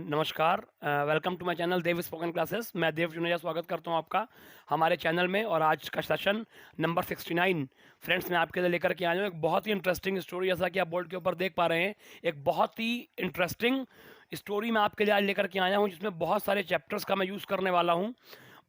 नमस्कार। Welcome to my channel Dev spoken classes. मैं देव जुनेजा स्वागत करता हूं आपका हमारे चैनल में। और आज का सेशन नंबर 69 फ्रेंड्स मैं आपके लिए लेकर के आया हूं एक बहुत ही इंटरेस्टिंग स्टोरी। जैसा कि आप बोर्ड के ऊपर देख पा रहे हैं, एक बहुत ही इंटरेस्टिंग स्टोरी मैं आपके लिए आज लेकर के आया हूं, जिसमें बहुत सारे चैप्टर्स का मैं यूज़ करने वाला हूँ।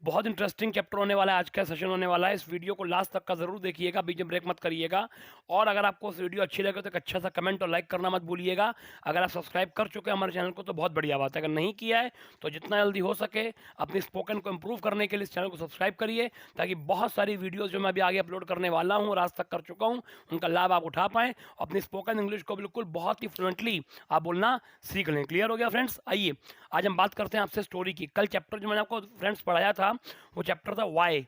बहुत इंटरेस्टिंग चैप्टर होने वाला है, आज का सेशन होने वाला है। इस वीडियो को लास्ट तक का ज़रूर देखिएगा, बीच में ब्रेक मत करिएगा। और अगर आपको इस वीडियो अच्छी लगे तो एक अच्छा सा कमेंट और लाइक करना मत भूलिएगा। अगर आप सब्सक्राइब कर चुके हैं हमारे चैनल को तो बहुत बढ़िया बात है, अगर नहीं किया है तो जितना जल्दी हो सके अपनी स्पोकन को इम्प्रूव करने के लिए इस चैनल को सब्सक्राइब करिए, ताकि बहुत सारी वीडियोज़ जो मैं अभी आगे अपलोड करने वाला हूँ और आज तक कर चुका हूँ, उनका लाभ आप उठा पाएँ। अपनी स्पोकन इंग्लिश को बिल्कुल बहुत ही फ्लुएंटली आप बोलना सीख लें। क्लियर हो गया फ्रेंड्स? आइए आज हम बात करते हैं आपसे स्टोरी की। कल चैप्टर जो मैंने आपको फ्रेंड्स पढ़ाया था वो चैप्टर था वाई।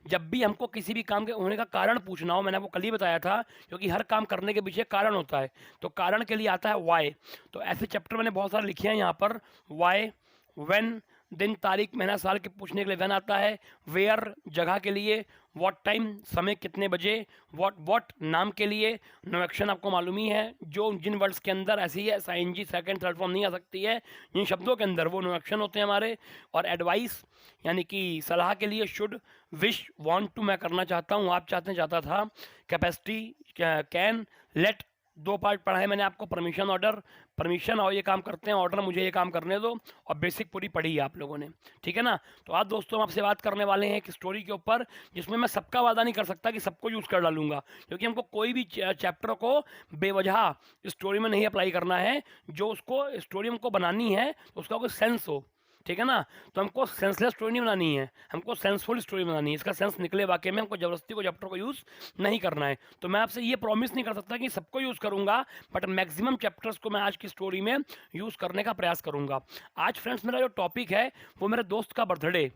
जब भी हमको किसी भी काम के होने का कारण पूछना हो, मैंने आपको कल ही बताया था, क्योंकि हर काम करने के पीछे कारण होता है, तो कारण के लिए आता है वाई। तो ऐसे चैप्टर मैंने बहुत सारे लिखे हैं यहाँ पर। वाई, व्हेन दिन तारीख महीना साल के पूछने के लिए व्हेन आता है। वेयर जगह के लिए। व्हाट टाइम समय कितने बजे। व्हाट नाम के लिए। नो एक्शन आपको मालूम ही है, जो जिन वर्ड्स के अंदर ऐसी है आईएनजी सेकंड थर्ड फॉर्म नहीं आ सकती है, जिन शब्दों के अंदर वो नो एक्शन होते हैं हमारे। और एडवाइस यानी कि सलाह के लिए शुड, विश, वांट टू मैं करना चाहता हूँ, आप चाहते हैं चाहता था। कैपेसिटी, कैन, लेट, दो पार्ट पढ़ा है मैंने आपको। Permission, order. परमिशन और ये काम करते हैं, ऑर्डर मुझे ये काम करने दो। और बेसिक पूरी पढ़ी है आप लोगों ने, ठीक है ना। तो आज दोस्तों हम आपसे बात करने वाले हैं एक स्टोरी के ऊपर, जिसमें मैं सबका वादा नहीं कर सकता कि सबको यूज़ कर डालूंगा, क्योंकि हमको कोई भी चैप्टर को बेवजह स्टोरी में नहीं अप्लाई करना है। जो उसको स्टोरी हमको बनानी है उसका कोई सेंस हो, ठीक है ना। तो हमको सेंसलेस स्टोरी नहीं बनानी है, हमको सेंसफुल स्टोरी बनानी है, इसका सेंस निकले वाकई में। हमको जबरदस्ती को चैप्टर को यूज़ नहीं करना है। तो मैं आपसे ये प्रॉमिस नहीं कर सकता कि सबको यूज़ करूंगा, बट मैक्सिमम चैप्टर्स को मैं आज की स्टोरी में यूज़ करने का प्रयास करूंगा। आज फ्रेंड्स मेरा जो टॉपिक है वो मेरे दोस्त का बर्थडे।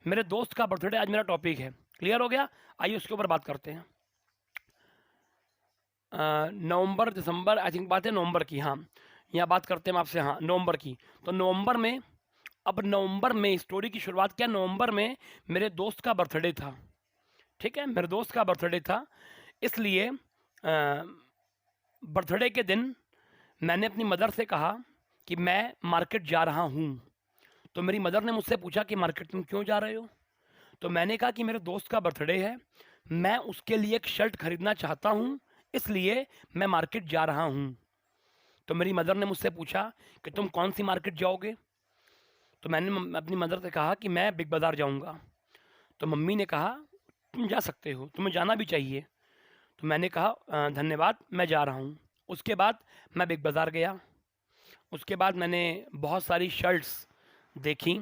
मेरे दोस्त का बर्थडे आज मेरा टॉपिक है। क्लियर हो गया? आइए उसके ऊपर बात करते हैं। नवंबर दिसंबर, आई थिंक बात है नवंबर की। हाँ, यहाँ बात करते हैं हम आपसे, हाँ नवंबर की। तो नवंबर में, अब नवंबर में स्टोरी की शुरुआत क्या, नवंबर में मेरे दोस्त का बर्थडे था। ठीक है, मेरे दोस्त का बर्थडे था, इसलिए बर्थडे के दिन मैंने अपनी मदर से कहा कि मैं मार्केट जा रहा हूँ। तो मेरी मदर ने मुझसे पूछा कि मार्केट तुम क्यों जा रहे हो। तो मैंने कहा कि मेरे दोस्त का बर्थडे है, मैं उसके लिए एक शर्ट खरीदना चाहता हूँ, इसलिए मैं मार्केट जा रहा हूँ। तो मेरी मदर ने मुझसे पूछा कि तुम कौन सी मार्केट जाओगे। तो मैंने अपनी मदर से कहा कि मैं बिग बाज़ार जाऊंगा। तो मम्मी ने कहा तुम जा सकते हो, तुम्हें जाना भी चाहिए। तो मैंने कहा धन्यवाद, मैं जा रहा हूँ। उसके बाद मैं बिग बाज़ार गया। उसके बाद मैंने बहुत सारी शर्ट्स देखी।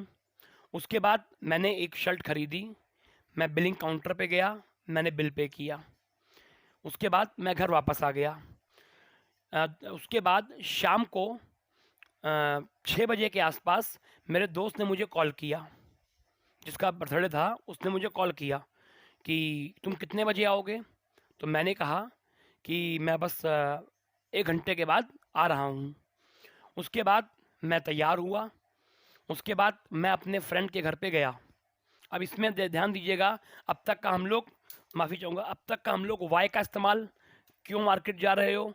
उसके बाद मैंने एक शर्ट खरीदी। मैं बिलिंग काउंटर पे गया, मैंने बिल पे किया। उसके बाद मैं घर वापस आ गया। उसके बाद शाम को 6 बजे के आसपास मेरे दोस्त ने मुझे कॉल किया, जिसका बर्थडे था उसने मुझे कॉल किया कि तुम कितने बजे आओगे। तो मैंने कहा कि मैं बस 1 घंटे के बाद आ रहा हूँ। उसके बाद मैं तैयार हुआ। उसके बाद मैं अपने फ्रेंड के घर पे गया। अब इसमें ध्यान दीजिएगा, अब तक का हम लोग, माफ़ी चाहूँगा, अब तक का हम लोग वाई का इस्तेमाल, क्यों मार्केट जा रहे हो,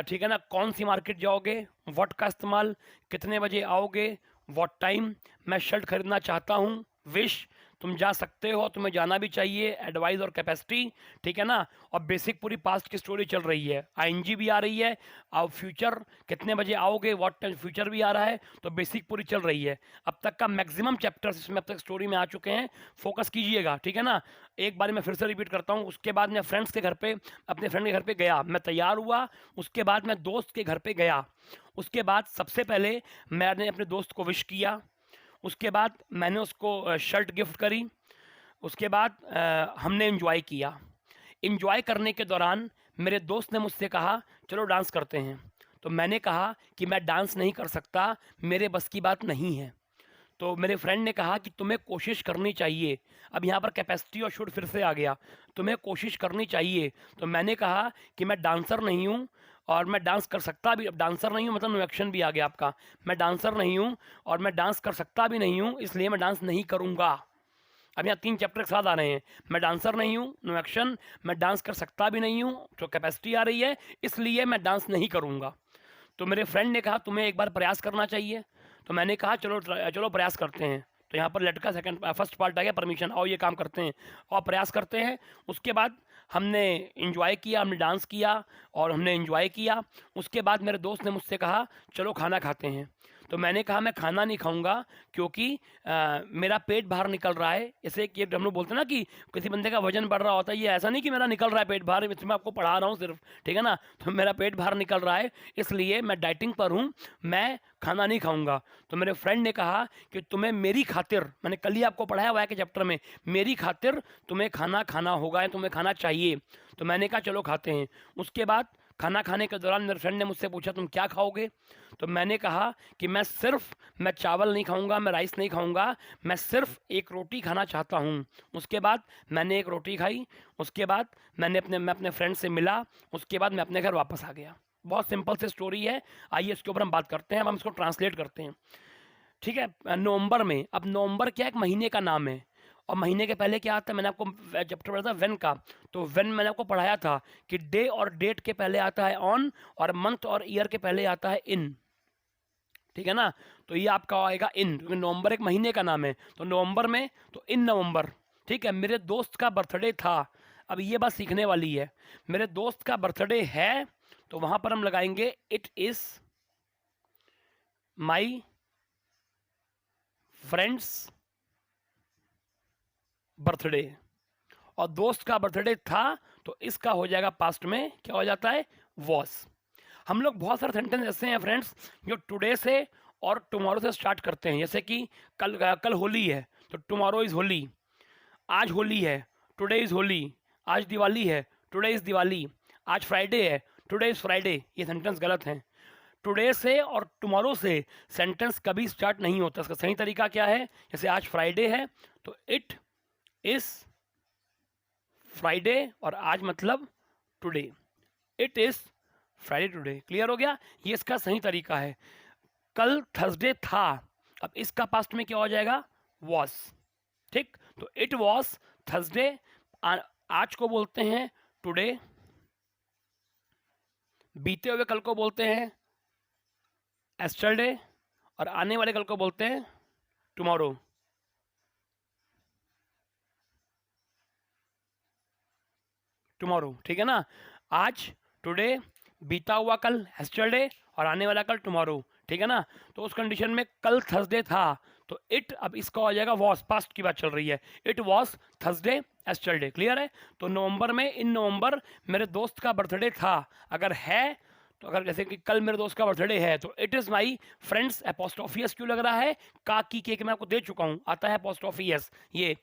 ठीक है ना, कौन सी मार्केट जाओगे, व्हाट का इस्तेमाल, कितने बजे आओगे, व्हाट टाइम, मैं शर्ट खरीदना चाहता हूँ, विश, तुम जा सकते हो, तुम्हें जाना भी चाहिए, एडवाइस और कैपेसिटी, ठीक है ना। और बेसिक पूरी पास्ट की स्टोरी चल रही है, आईएनजी भी आ रही है, और फ्यूचर कितने बजे आओगे, व्हाट टाइम, फ्यूचर भी आ रहा है, तो बेसिक पूरी चल रही है। अब तक का मैक्सिमम चैप्टर्स इसमें अब तक स्टोरी में आ चुके हैं, फोकस कीजिएगा, ठीक है ना। एक बार मैं फिर से रिपीट करता हूँ। उसके बाद मैं फ्रेंड्स के घर पे, अपने फ्रेंड के घर पे गया, मैं तैयार हुआ। उसके बाद मैं दोस्त के घर पे गया। उसके बाद सबसे पहले मैंने अपने दोस्त को विश किया। उसके बाद मैंने उसको शर्ट गिफ्ट करी। उसके बाद हमने एंजॉय किया। एंजॉय करने के दौरान मेरे दोस्त ने मुझसे कहा चलो डांस करते हैं। तो मैंने कहा कि मैं डांस नहीं कर सकता, मेरे बस की बात नहीं है। तो मेरे फ्रेंड ने कहा कि तुम्हें कोशिश करनी चाहिए। अब यहाँ पर कैपेसिटी और शुड फिर से आ गया, तुम्हें कोशिश करनी चाहिए। तो मैंने कहा कि मैं डांसर नहीं हूँ और मैं डांस कर सकता भी, अब डांसर नहीं हूँ मतलब नो एक्शन भी आ गया आपका, मैं डांसर नहीं हूँ और मैं डांस कर सकता भी नहीं हूँ, इसलिए मैं डांस नहीं करूँगा। अब यहाँ 3 चैप्टर के साथ आ रहे हैं, मैं डांसर नहीं हूँ, नो एक्शन, मैं डांस कर सकता भी नहीं हूँ, जो कैपेसिटी आ रही है, इसलिए मैं डांस नहीं करूँगा। तो मेरे फ्रेंड ने कहा तुम्हें एक बार प्रयास करना चाहिए। तो मैंने कहा चलो प्रयास करते हैं। तो यहाँ पर लेट का फर्स्ट पार्ट आ गया परमिशन, आओ ये काम करते हैं और प्रयास करते हैं। उसके बाद हमने एंजॉय किया, हमने डांस किया और हमने एंजॉय किया। उसके बाद मेरे दोस्त ने मुझसे कहा चलो खाना खाते हैं। तो मैंने कहा मैं खाना नहीं खाऊंगा क्योंकि मेरा पेट बाहर निकल रहा है। जैसे कि हम लोग बोलते हैं ना कि किसी बंदे का वजन बढ़ रहा होता है, ये ऐसा नहीं कि मेरा निकल रहा है पेट बाहर, इसमें आपको पढ़ा रहा हूँ सिर्फ, ठीक है ना। तो मेरा पेट बाहर निकल रहा है, इसलिए मैं डाइटिंग पर हूँ, मैं खाना नहीं खाऊंगा। तो मेरे फ्रेंड ने कहा कि तुम्हें मेरी खातिर, मैंने कल ही आपको पढ़ाया हुआ है कि चैप्टर में, मेरी खातिर तुम्हें खाना खाना होगा या तुम्हें खाना चाहिए। तो मैंने कहा चलो खाते हैं। उसके बाद खाना खाने के दौरान मेरे फ्रेंड ने मुझसे पूछा तुम क्या खाओगे। तो मैंने कहा कि मैं चावल नहीं खाऊंगा, मैं राइस नहीं खाऊंगा, मैं सिर्फ एक रोटी खाना चाहता हूँ। उसके बाद मैंने एक रोटी खाई। उसके बाद मैं अपने फ्रेंड से मिला। उसके बाद मैं अपने घर वापस आ गया। बहुत सिंपल सी स्टोरी है। आइए इसके ऊपर हम बात करते हैं। अब हम इसको ट्रांसलेट करते हैं, ठीक है। नवंबर में, अब नवंबर क्या एक महीने का नाम है और महीने के पहले क्या आता है, मैंने आपको चैप्टर पढ़ा था वेन का। तो वेन मैंने आपको पढ़ाया था कि डे और डेट के पहले आता है ऑन और मंथ और ईयर के पहले आता है इन, ठीक है ना। तो ये आपका आएगा इन, क्योंकि नवंबर एक महीने का नाम है। तो नवंबर में तो इन नवंबर, ठीक है। मेरे दोस्त का बर्थडे था। अब ये बात सीखने वाली है। मेरे दोस्त का बर्थडे है तो वहां पर हम लगाएंगे it is my friend's birthday. और दोस्त का बर्थडे था तो इसका हो जाएगा पास्ट में क्या हो जाता है, वॉस। हम लोग बहुत सारे सेंटेंस ऐसे हैं फ्रेंड्स जो टुडे से और टुमारो से स्टार्ट करते हैं। जैसे कि कल होली है तो टुमारो इज़ होली, आज होली है, टुडे इज़ होली, आज दिवाली है, टुडे इज़ दिवाली, आज फ्राइडे है, टुडे इज़ फ्राइडे। ये सेंटेंस गलत हैं। टुडे से और टुमारो से सेंटेंस कभी स्टार्ट नहीं होता। इसका सही तरीका क्या है, जैसे आज फ्राइडे है तो इट इज़ फ्राइडे और आज मतलब today, it is Friday today. Clear हो गया, ये इसका सही तरीका है। कल थर्सडे था, अब इसका पास्ट में क्या हो जाएगा, वॉस, ठीक। तो इट वॉस थर्सडे, आज को बोलते हैं टुडे, बीते हुए कल को बोलते हैं एस्टरडे और आने वाले कल को बोलते हैं टुमारो। टुमारो, ठीक है ना। आज टुडे, बीता हुआ कल एस्टरडे और आने वाला कल टुमारो, ठीक है ना। तो उस कंडीशन में कल थर्सडे था तो इट, अब इसका हो जाएगा वॉस, पास्ट की बात चल रही है, it was Thursday yesterday. Clear है। तो नवंबर में इन नवंबर मेरे दोस्त का बर्थडे था। अगर है तो अगर जैसे कि कल मेरे दोस्त का बर्थडे है तो इट इज़ माई फ्रेंड्स, एपोस्ट्रोफियस क्यों लग रहा है, का की के मैं आपको दे चुका हूँ, आता है एपोस्ट्रोफियस, ये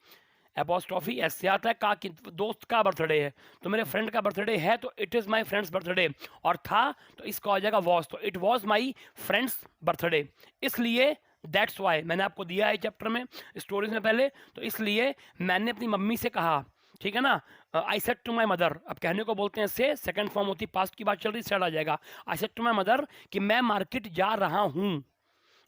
एपोस्ट्रॉफी एस से आता है, का कि दोस्त का बर्थडे है तो मेरे फ्रेंड का बर्थडे है तो it is my friend's birthday, और था तो इसका हो जाएगा वॉज, तो it was my friend's birthday. इसलिए दैट्स वाई मैंने आपको दिया है चैप्टर में स्टोरीज में पहले, तो इसलिए मैंने अपनी मम्मी से कहा, ठीक है ना। I said to my mother, अब कहने को बोलते हैं से, सेकंड फॉर्म होती पास्ट की बात चल रही, सेड आ जाएगा। I said to my mother कि मैं मार्केट जा रहा हूँ।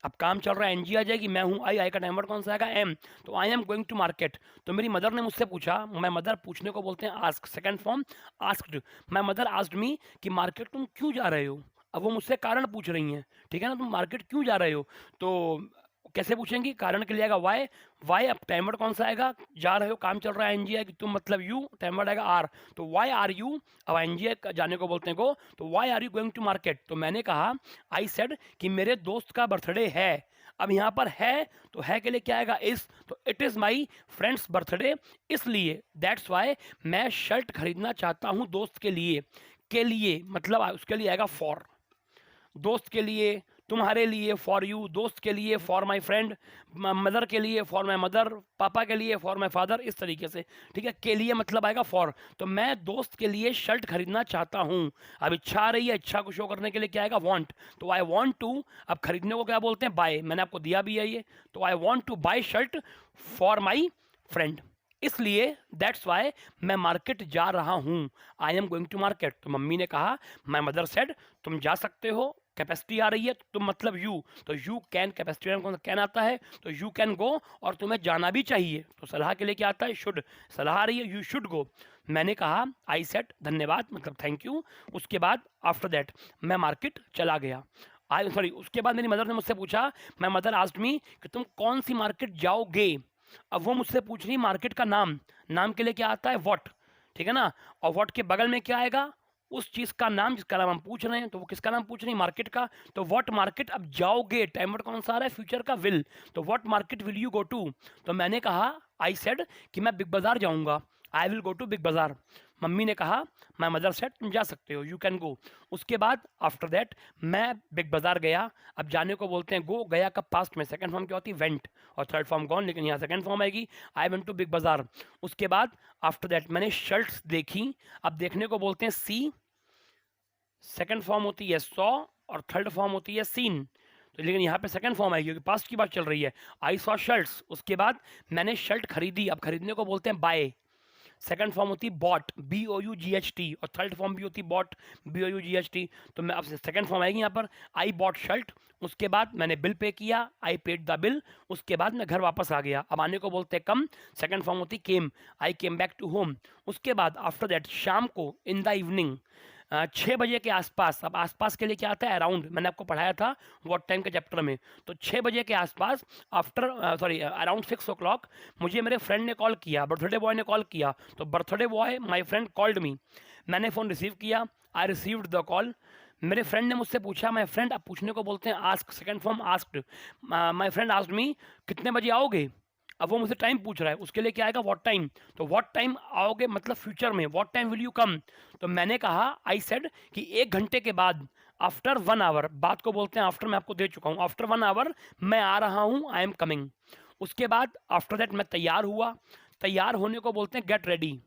अब काम चल रहा है, एनजी आ जाएगी, मैं हूँ, आई का टाइम वर्ड कौन सा आएगा, एम। तो I am going to market. तो मेरी मदर ने मुझसे पूछा, मैं मदर पूछने को बोलते हैं ask, second form asked. My mother asked me कि मार्केट तुम क्यों जा रहे हो। अब वो मुझसे कारण पूछ रही हैं, ठीक है ना, तुम मार्केट क्यों जा रहे हो। तो कैसे पूछेंगी, कारण के लिए आएगा वाई, वाई अब टाइम वर्ड कौन सा आएगा, जा रहे हो काम चल रहा है, एनजी आएगी, तुम मतलब यू, टाइम वर्ड आएगा आर, तो वाई आर यू, अब एनजी जाने को बोलते हैं को, तो why are you going to market. तो मैंने कहा आई सेड कि मेरे दोस्त का बर्थडे है। अब यहाँ पर है तो है के लिए क्या आएगा, इस, तो it is my friend's birthday, इसलिए दैट्स वाई मैं शर्ट खरीदना चाहता हूँ दोस्त के लिए मतलब उसके लिए आएगा फॉर, दोस्त के लिए, तुम्हारे लिए फॉर यू, दोस्त के लिए फॉर माय फ्रेंड, मदर के लिए फॉर माय मदर, पापा के लिए फॉर माय फादर, इस तरीके से, ठीक है। के लिए मतलब आएगा फॉर। तो मैं दोस्त के लिए शर्ट खरीदना चाहता हूँ। अब इच्छा आ रही है, इच्छा को शो करने के लिए क्या आएगा, वांट, तो आई वांट टू, अब खरीदने को क्या बोलते हैं, बाय, मैंने आपको दिया भी है ये, तो I want to buy shirt for my friend, इसलिए दैट्स वाई मैं मार्केट जा रहा हूँ, I am going to market. तो मम्मी ने कहा, माई मदर सेड तुम जा सकते हो, कैपेसिटी आ रही है तो तुम मतलब यू, तो यू कैन, कैपेसिटी कौन सा कैन आता है, तो यू कैन गो, और तुम्हें जाना भी चाहिए, तो सलाह के लिए क्या आता है, शुड, सलाह आ रही है, यू शुड गो। मैंने कहा आई सेड धन्यवाद मतलब थैंक यू। उसके बाद आफ्टर दैट मैं मार्केट चला गया। उसके बाद मेरी मदर ने मुझसे पूछा, माई मदर आस्क्ड मी कि तुम कौन सी मार्केट जाओगे। अब वो मुझसे पूछ रही मार्केट का नाम, नाम के लिए क्या आता है व्हाट, ठीक है ना, और व्हाट के बगल में क्या आएगा, उस चीज़ का नाम जिसका नाम हम पूछ रहे हैं, तो वो किसका नाम पूछ रही है, मार्केट का। तो व्हाट मार्केट, अब जाओगे टाइम वर्ड कौन सा आ रहा है, फ्यूचर का विल, तो what market will you go to. तो मैंने कहा आई सेड कि मैं बिग बाजार जाऊंगा, I will go to big बाजार। मम्मी ने कहा, माई मदर सेड तुम जा सकते हो, यू कैन गो। उसके बाद आफ्टर दैट मैं बिग बाजार गया। अब जाने को बोलते हैं गो, गया का पास्ट में, सेकंड फॉर्म क्या होती है वेंट, और थर्ड फॉर्म गॉन, लेकिन यहाँ सेकंड फॉर्म आएगी आई वेंट टू बिग बाजार। उसके बाद आफ्टर दैट मैंने शर्ट्स देखी। अब देखने को बोलते हैं सी, सेकंड फॉर्म होती है सॉ, और थर्ड फॉर्म होती है सीन। तो लेकिन यहाँ पे सेकंड फॉर्म आएगी क्योंकि पास्ट की बात चल रही है, आई सॉ शर्ट्स। उसके बाद मैंने शर्ट खरीदी, अब खरीदने को बोलते हैं बाय, सेकंड फॉर्म होती है बॉट, BOUGHT, और थर्ड फॉर्म भी होती है बॉट, BOUGHT। तो मैं अब सेकंड फॉर्म आएगी यहाँ पर, आई बॉट शर्ट। उसके बाद मैंने बिल पे किया, आई पेड द बिल। उसके बाद मैं घर वापस आ गया। अब आने को बोलते हैं कम, सेकंड फॉर्म होती केम, आई केम बैक टू होम। उसके बाद आफ्टर दैट शाम को, इन द इवनिंग, 6 बजे के आसपास। अब आसपास के लिए क्या आता है, अराउंड, मैंने आपको पढ़ाया था व्हाट टाइम के चैप्टर में। तो 6 बजे के आसपास, अराउंड 6 o'clock, मुझे मेरे फ्रेंड ने कॉल किया, बर्थडे बॉय ने कॉल किया। तो birthday boy, my friend called me, मैंने फ़ोन रिसीव किया, आई रिसीव्ड द कॉल। मेरे फ्रेंड ने मुझसे पूछा, माय फ्रेंड, अब पूछने को बोलते हैं ask, second form asked. My friend asked me कितने बजे आओगे। अब वो मुझसे टाइम पूछ रहा है, उसके लिए क्या आएगा व्हाट टाइम। तो व्हाट टाइम आओगे मतलब फ्यूचर में, what time will you come. तो मैंने कहा आई सेड कि 1 घंटे के बाद, आफ्टर 1 आवर, बात को बोलते हैं आफ्टर, मैं आपको दे चुका हूँ, आफ्टर 1 आवर मैं आ रहा हूँ, आई एम कमिंग। उसके बाद आफ्टर दैट मैं तैयार हुआ, तैयार होने को बोलते हैं गेट रेडी,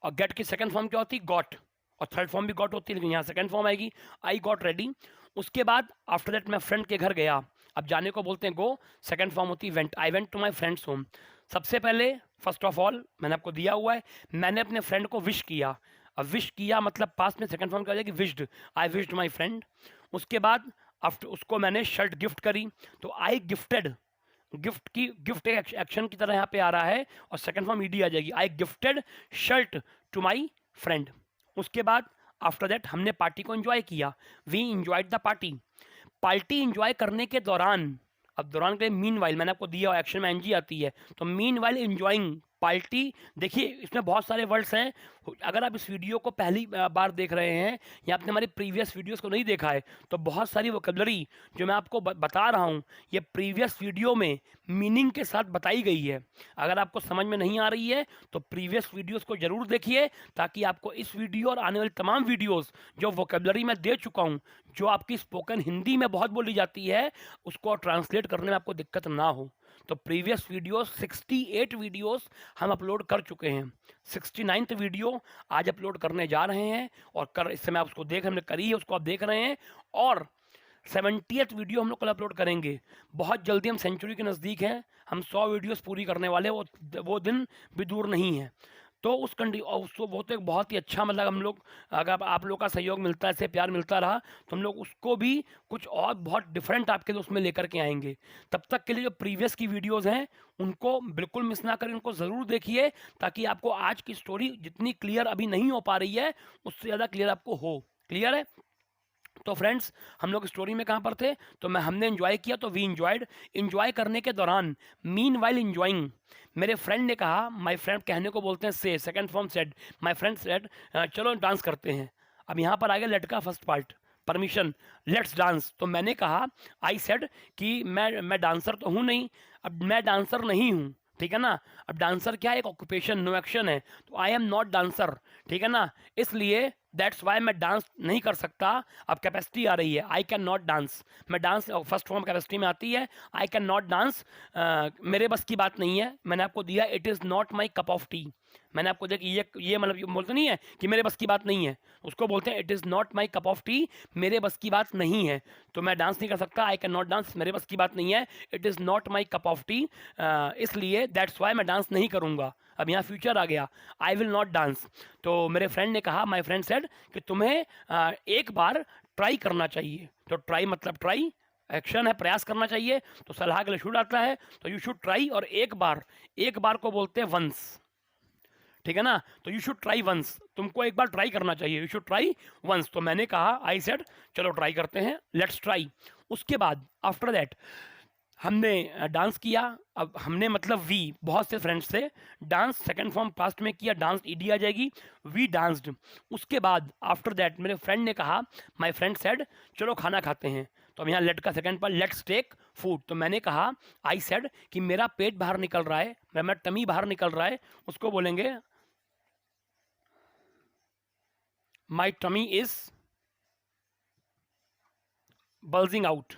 और गेट की सेकंड फॉर्म क्या होती है गॉट, और थर्ड फॉर्म भी गॉट होती है, लेकिन यहाँ सेकंड फॉर्म आएगी आई गॉट रेडी। उसके बाद आफ्टर दैट मैं फ्रेंड के घर गया। अब जाने को बोलते हैं गो, सेकंड फॉर्म होती है went, I went to my friends home. सबसे पहले फर्स्ट ऑफ ऑल मैंने आपको दिया हुआ है, मैंने अपने फ्रेंड को विश किया। अब विश किया मतलब पास्ट में सेकंड फॉर्म क्या हो जाएगी wished, I wished my friend. उसके बाद आफ्टर उसको मैंने शर्ट गिफ्ट करी, तो आई गिफ्टेड, गिफ्ट एक्शन की तरह यहाँ पे आ रहा है, और सेकंड फॉर्म ईडी आ जाएगी, I gifted shirt to my friend. उसके बाद आफ्टर दैट हमने पार्टी को एंजॉय किया, we enjoyed the party. Party enjoy करने के दौरान, अब दौरान के मीन वाइल मैंने आपको दिया, एक्शन में एनजी आती है, तो मीन वाइल इंजॉइंग पार्टी। देखिए इसमें बहुत सारे वर्ड्स हैं, अगर आप इस वीडियो को पहली बार देख रहे हैं या आपने हमारी प्रीवियस वीडियोस को नहीं देखा है, तो बहुत सारी वोकेबलरी जो मैं आपको बता रहा हूँ, ये प्रीवियस वीडियो में मीनिंग के साथ बताई गई है। अगर आपको समझ में नहीं आ रही है तो प्रीवियस वीडियोस को ज़रूर देखिए, ताकि आपको इस वीडियो और आने वाली तमाम वीडियोस जो वोकेबलरी मैं दे चुका हूँ, जो आपकी स्पोकन हिंदी में बहुत बोली जाती है, उसको ट्रांसलेट करने में आपको दिक्कत ना हो। तो प्रीवियस वीडियोस 68 वीडियोस हम अपलोड कर चुके हैं, 69th वीडियो आज अपलोड करने जा रहे हैं, और इस समय आप उसको हमने करी है, उसको आप देख रहे हैं, और 70th वीडियो हम लोग कल अपलोड करेंगे। बहुत जल्दी हम सेंचुरी के नज़दीक हैं, हम 100 वीडियोस पूरी करने वाले, वो दिन भी दूर नहीं है। तो उस उसको वो तो एक बहुत ही अच्छा, मतलब हम लोग, अगर आप लोग का सहयोग मिलता है, ऐसे प्यार मिलता रहा, तो हम लोग उसको भी कुछ और बहुत डिफरेंट आपके लिए उसमें लेकर के आएंगे। तब तक के लिए जो प्रीवियस की वीडियोस हैं उनको बिल्कुल मिस ना करें, उनको ज़रूर देखिए, ताकि आपको आज की स्टोरी जितनी क्लियर अभी नहीं हो पा रही है, उससे ज़्यादा क्लियर आपको हो। क्लियर है? तो फ्रेंड्स हम लोग स्टोरी में कहाँ पर थे, तो हमने एंजॉय किया, तो वी इंजॉयड। इंजॉय करने के दौरान, मीन वाइल इंजॉइंग, मेरे फ्रेंड ने कहा, माय फ्रेंड कहने को बोलते हैं से, second form said, my friend said चलो डांस करते हैं। अब यहाँ पर आ गया लेट का first part, permission, let's dance. तो मैंने कहा आई सेड कि मैं डांसर तो हूँ नहीं, अब मैं डांसर नहीं हूँ, ठीक है ना। अब डांसर क्या है, एक ऑक्यूपेशन, नो एक्शन है, तो आई एम नॉट डांसर, ठीक है ना। इसलिए दैट्स वाई मैं डांस नहीं कर सकता। अब कैपेसिटी आ रही है, आई कैन नॉट डांस, मैं डांस फर्स्ट फॉर्म कैपेसिटी में आती है, आई कैन नॉट डांस, मेरे बस की बात नहीं है। मैंने आपको दिया it is not my cup of T, मैंने आपको देखिए ये मतलब बोलते नहीं है कि मेरे बस की बात नहीं है, उसको बोलते हैं it is not my cup of T, मेरे बस की बात नहीं है, तो मैं डांस नहीं कर सकता, आई कैन नॉट डांस, मेरे बस की बात नहीं है, it is not my cup of T, इसलिए दैट्स वाई मैं डांस नहीं करूँगा। अब यहाँ फ्यूचर आ गया, आई विल नॉट डांस। तो मेरे फ्रेंड ने कहा, माई फ्रेंड सेड कि तुम्हें एक बार ट्राई करना चाहिए। तो ट्राई मतलब ट्राई एक्शन है, प्रयास करना चाहिए, तो सलाह के लिए शुड आता है, तो यू शुड ट्राई, और एक बार को बोलते हैं वंस। ठीक है ना, तो यू शुड ट्राई वंस, तुमको एक बार ट्राई करना चाहिए, यू शुड ट्राई वंस। तो मैंने कहा, आई सेड चलो ट्राई करते हैं, लेट्स ट्राई। उसके बाद आफ्टर दैट हमने डांस किया। अब हमने मतलब वी, बहुत से फ्रेंड्स थे, डांस सेकंड फॉर्म पास्ट में किया, डांस ईडी आ जाएगी, वी डांस्ड। उसके बाद आफ्टर दैट मेरे फ्रेंड ने कहा, माय फ्रेंड सेड चलो खाना खाते हैं। तो अब यहाँ लेट का सेकंड पर लेट्स टेक फूड। तो मैंने कहा, आई सेड कि मेरा पेट बाहर निकल रहा है, मेरा टमी बाहर निकल रहा है, उसको बोलेंगे my tummy is bulging out.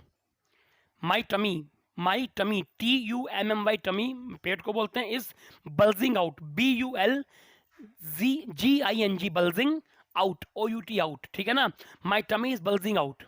My tummy, my tummy, TUMMY tummy पेट को बोलते हैं, is bulging out, BULZGING bulging out, OUT out, ठीक है ना। My tummy is bulging out,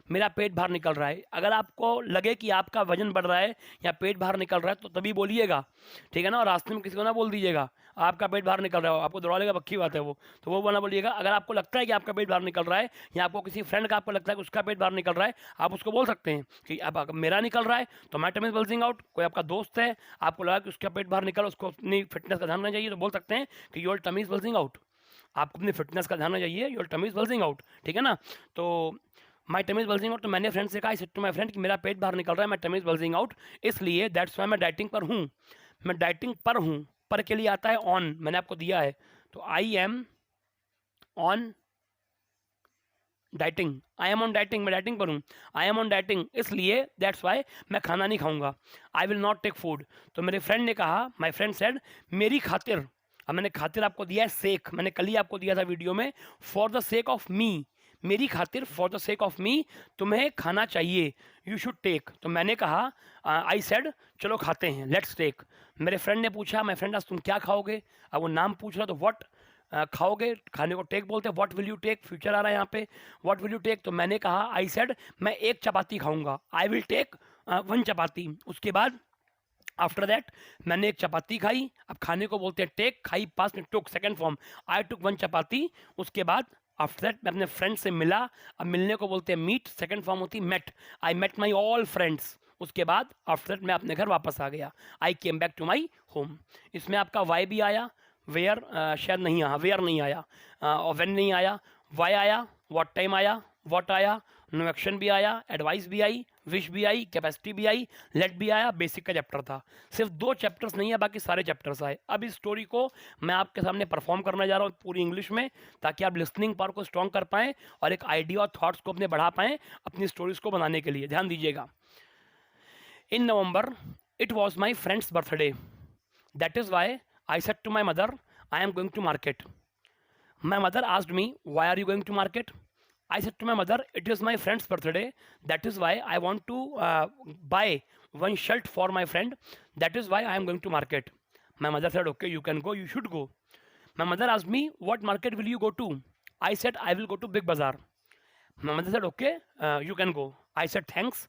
मेरा पेट बाहर निकल रहा है। अगर आपको लगे कि आपका वजन बढ़ रहा है या पेट बाहर निकल रहा है तो तभी बोलिएगा, ठीक है ना। और रास्ते में किसी को ना बोल दीजिएगा आपका पेट बाहर निकल रहा है, आपको दौड़ा लेगा, पक्की बात है वो, तो वो बोलना बोलिएगा। अगर आपको लगता है कि आपका पेट बाहर निकल रहा है या आपको किसी फ्रेंड का आपको लगता है कि उसका पेट बाहर निकल रहा है, आप उसको बोल सकते हैं कि अब मेरा निकल रहा है तो my tummy is bulging out. कोई आपका दोस्त है, आपको लगा कि उसका पेट बाहर निकल, उसको अपनी फिटनेस का ध्यान रखना चाहिए, तो बोल सकते हैं कि your tummy is bulging out, आपको अपनी फिटनेस का ध्यान रखना चाहिए, your tummy is bulging out, ठीक है ना। तो my tummy is bulging out, तो मैंने फ्रेंड से कहा, I said to my friend कि मेरा पेट बाहर निकल रहा है, my tummy is bulging out, इसलिए दैट्स वाई मैं डाइटिंग पर हूँ, मैं डाइटिंग पर हूँ। पर के लिए आता है ऑन, मैंने आपको दिया है, तो I am on dieting, I am on dieting, मैं डाइटिंग पर हूँ, आई एम ऑन डाइटिंग, इसलिए दैट्स वाई मैं खाना नहीं खाऊंगा, I will not take food. तो मेरे फ्रेंड ने कहा, माई फ्रेंड सेड मेरी खातिर, अब मैंने खातिर आपको दिया है सेक, मैंने कल ही आपको दिया था वीडियो में, for the sake of me, मेरी खातिर, for the sake of me, तुम्हें खाना चाहिए, यू शुड टेक। तो मैंने कहा, आई सेड चलो खाते हैं, लेट्स टेक। मेरे फ्रेंड ने पूछा, माई फ्रेंड आज तुम क्या खाओगे, अब वो नाम पूछ रहा, तो व्हाट खाओगे, खाने को टेक बोलते हैं, what will you take, future आ रहा है यहाँ पे, व्हाट विल यू टेक। तो मैंने कहा, आई सेड मैं एक चपाती खाऊंगा, आई विल टेक 1 चपाती। उसके बाद आफ्टर दैट मैंने एक चपाती खाई, अब खाने को बोलते हैं टेक, खाई पास में टुक, सेकंड फॉर्म, आई टुक 1 चपाती। उसके बाद आफ्टर दैट मैं अपने फ्रेंड से मिला, अब मिलने को बोलते हैं मीट, सेकंड फॉर्म होती है met, I met my all friends. उसके बाद आफ्टर दैट मैं अपने घर वापस आ गया, I came back to my home. इसमें आपका वाई भी आया, वेयर शायद नहीं आया, वेयर नहीं आया, और वेन नहीं आया, वाई आया, व्हाट टाइम आया, व्हाट आया, नो एक्शन भी आया, एडवाइस भी आई, विश भी आई, कैपेसिटी भी आई, लेट भी आया, बेसिक का चैप्टर था। सिर्फ 2 चैप्टर्स नहीं है, बाकी सारे चैप्टर्स आए। अब इस स्टोरी को मैं आपके सामने परफॉर्म करने जा रहा हूँ पूरी इंग्लिश में, ताकि आप लिसनिंग पावर को स्ट्रॉन्ग कर पाएँ और एक आइडिया और थॉट्स को अपने बढ़ा पाएँ अपनी स्टोरीज को बनाने के लिए। ध्यान दीजिएगा। In November it was my friend's birthday, that is why I said to my mother, I am going to market. My mother asked me, why are you going to market? I said to my mother, it is my friend's birthday. That is why I want to buy 1 shirt for my friend. That is why I am going to market. My mother said, okay, you can go, you should go. My mother asked me, what market will you go to? I said, I will go to Big Bazaar. My mother said, okay, you can go. I said, thanks.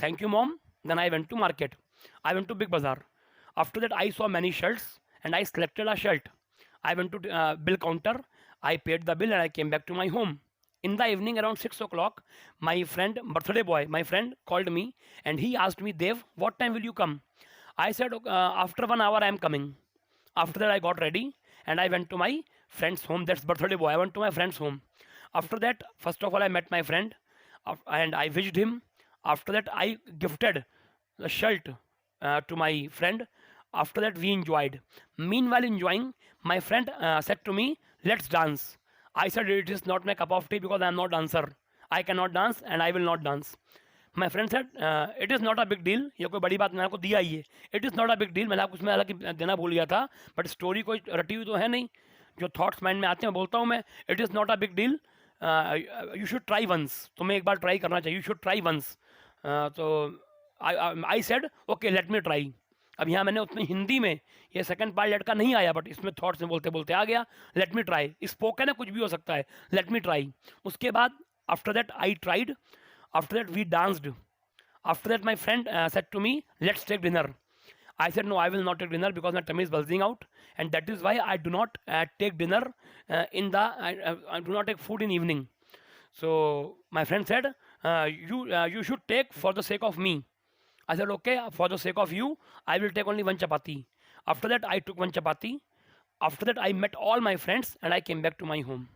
Thank you, mom. Then I went to market. I went to Big Bazaar. After that, I saw many shirts and I selected a shirt. I went to bill counter, I paid the bill and I came back to my home. In the evening around 6 o'clock, my friend, birthday boy, my friend called me and he asked me, Dev, what time will you come? I said, after 1 hour I am coming. After that I got ready and I went to my friend's home. That's birthday boy. I went to my friend's home. After that, first of all, I met my friend and I wished him. After that, I gifted the shirt to my friend. After that, we enjoyed. Meanwhile, enjoying, my friend said to me, let's dance. I said, it is not my cup of tea because I am not dancer. I cannot dance and I will not dance. My friend said, it is not a big deal. ये कोई बड़ी बात मैंने आपको दिया ही है. It is not a big deal. मैंने आपको उसमें हालांकि देना भूल गया था, बट स्टोरी कोई रटी हुई तो है नहीं. जो थॉट्स माइंड में आते हैं बोलता हूँ मैं. It is not a big deal. You should try once. तुम्हें एक बार ट्राई करना चाहिए. You should try once. तो I said, okay, let me try. अब यहाँ मैंने उतनी हिंदी में ये सेकंड पार्ट लड़का नहीं आया, बट इसमें थॉट्स में बोलते बोलते आ गया. Late me try. स्पोकन है, कुछ भी हो सकता है. Let me try. उसके बाद after that I tried. After that we danced. After that my friend said to me, let's take dinner. I said, no, I will not take dinner because my tummy is buzzing out, and that is why I do not take dinner I do not take food in evening. So my friend said, you should take for the sake of me. I said, okay, for the sake of you, I will take only 1 chapati. After that, I took 1 chapati. After that I met all my friends and I came back to my home.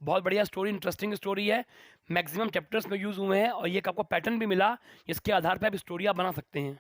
बहुत बढ़िया story, interesting story है, maximum chapters में use हुए हैं और ये एक आपको पैटर्न भी मिला, इसके आधार पे आप स्टोरी आप बना सकते हैं।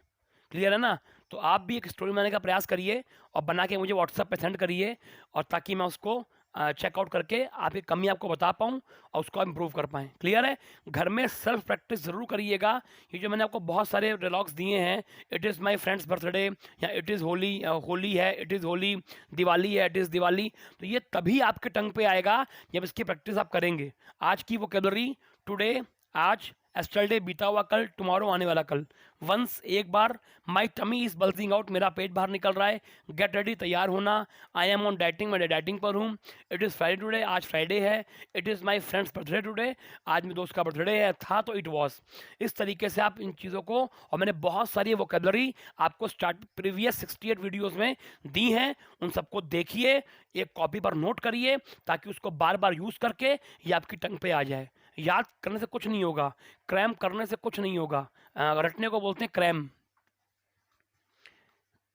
क्लियर है ना? तो आप भी एक स्टोरी बनाने का प्रयास करिए और बना के मुझे व्हाट्सएप पे सेंड करिए, और ताकि मैं उसको चेकआउट करके आपकी कमी आपको बता पाऊँ और उसको आप इम्प्रूव कर पाएँ। क्लियर है? घर में सेल्फ प्रैक्टिस ज़रूर करिएगा। ये जो मैंने आपको बहुत सारे डायलॉग्स दिए हैं, it is my friends birthday, या इट इज़ होली, होली है, इट इज़ होली, दिवाली है, इट इज़ दिवाली, तो ये तभी आपके टंग पे आएगा जब इसकी प्रैक्टिस आप करेंगे। आज की वोकैब्युलरी टुडे, आज, एस्टरडे बीता हुआ कल, टुमारो आने वाला कल। वंस एक बार, my tummy is bulging out, मेरा पेट बाहर निकल रहा है, गेट रेडी, तैयार होना, आई एम ऑन डाइटिंग, मैं डाइटिंग पर हूँ, इट इज़ फ्राइडे टुडे, आज फ्राइडे है, it is my friend's birthday today, आज मेरे दोस्त का बर्थडे है, था तो इट वॉज। इस तरीके से आप इन चीज़ों को, और मैंने बहुत सारी वोकैब्युलरी आपको स्टार्ट प्रीवियस 68 वीडियोज़ में दी हैं, उन सबको देखिए, एक कॉपी पर नोट करिए, ताकि उसको बार बार यूज़ करके ये आपकी टंग पे आ जाए। याद करने से कुछ नहीं होगा, क्रैम करने से कुछ नहीं होगा, रटने को बोलते हैं क्रैम।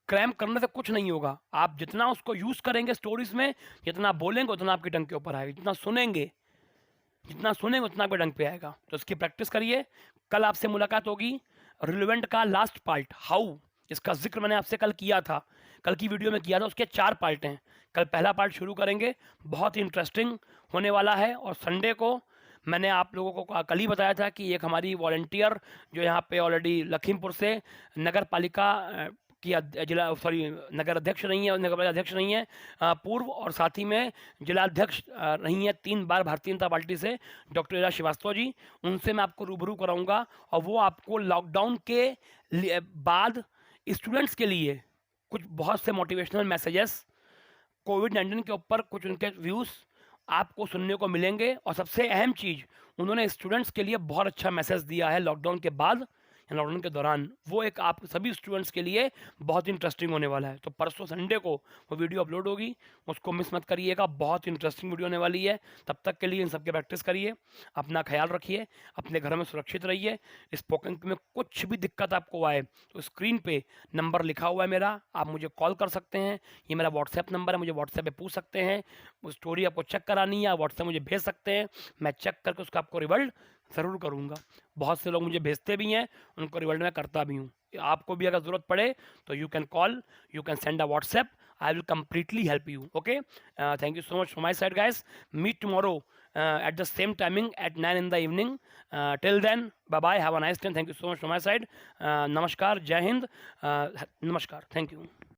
क्रैम करने से कुछ नहीं होगा, आप जितना उसको यूज़ करेंगे स्टोरीज में, जितना बोलेंगे उतना आपकी टंग के ऊपर आएगा, जितना सुनेंगे उतना आपके टंग पे आएगा। तो इसकी प्रैक्टिस करिए। कल आपसे मुलाकात होगी, रिलेवेंट का लास्ट पार्ट, हाउ, इसका जिक्र मैंने आपसे कल किया था, कल की वीडियो में किया था, उसके 4 पार्ट हैं। कल पहला पार्ट शुरू करेंगे, बहुत ही इंटरेस्टिंग होने वाला है। और संडे को मैंने आप लोगों को कल ही बताया था कि एक हमारी वॉलंटियर जो यहाँ पे ऑलरेडी लखीमपुर से नगर पालिका की जिला, सॉरी, नगर अध्यक्ष नहीं है, नगर पालिका अध्यक्ष नहीं है, पूर्व, और साथ ही में जिलाध्यक्ष रही हैं 3 बार भारतीय जनता पार्टी से, डॉक्टर ईरा श्रीवास्तव जी, उनसे मैं आपको रूबरू कराऊंगा। और वो आपको लॉकडाउन के बाद स्टूडेंट्स के लिए कुछ बहुत से मोटिवेशनल मैसेजेस, कोविड-19 के ऊपर कुछ उनके व्यूज़ आपको सुनने को मिलेंगे। और सबसे अहम चीज़, उन्होंने स्टूडेंट्स के लिए बहुत अच्छा मैसेज दिया है लॉकडाउन के बाद या लॉकडाउन के दौरान, वो एक आप सभी स्टूडेंट्स के लिए बहुत इंटरेस्टिंग होने वाला है। तो परसों संडे को वो वीडियो अपलोड होगी, उसको मिस मत करिएगा, बहुत इंटरेस्टिंग वीडियो होने वाली है। तब तक के लिए इन सबके प्रैक्टिस करिए, अपना ख्याल रखिए, अपने घर में सुरक्षित रहिए। स्पोकन में कुछ भी दिक्कत आपको आए तो स्क्रीन पे नंबर लिखा हुआ है मेरा, आप मुझे कॉल कर सकते हैं, ये मेरा व्हाट्सएप नंबर है, मुझे व्हाट्सएप पे पूछ सकते हैं, वो स्टोरी आपको चेक करानी है, व्हाट्सएप मुझे भेज सकते हैं, मैं चेक करके उसका आपको रिवल्ड ज़रूर करूँगा। बहुत से लोग मुझे भेजते भी हैं, उनको रिवल्ड मैं करता भी हूँ। आपको भी अगर ज़रूरत पड़े तो you can call, you can send a WhatsApp, I will completely help you. Okay, thank you so much from my side, guys. Meet tomorrow at the same timing at 9 in the evening. Till then, bye bye, have a nice day, thank you so much from my side. Namaskar, Jai Hind, namaskar, thank you.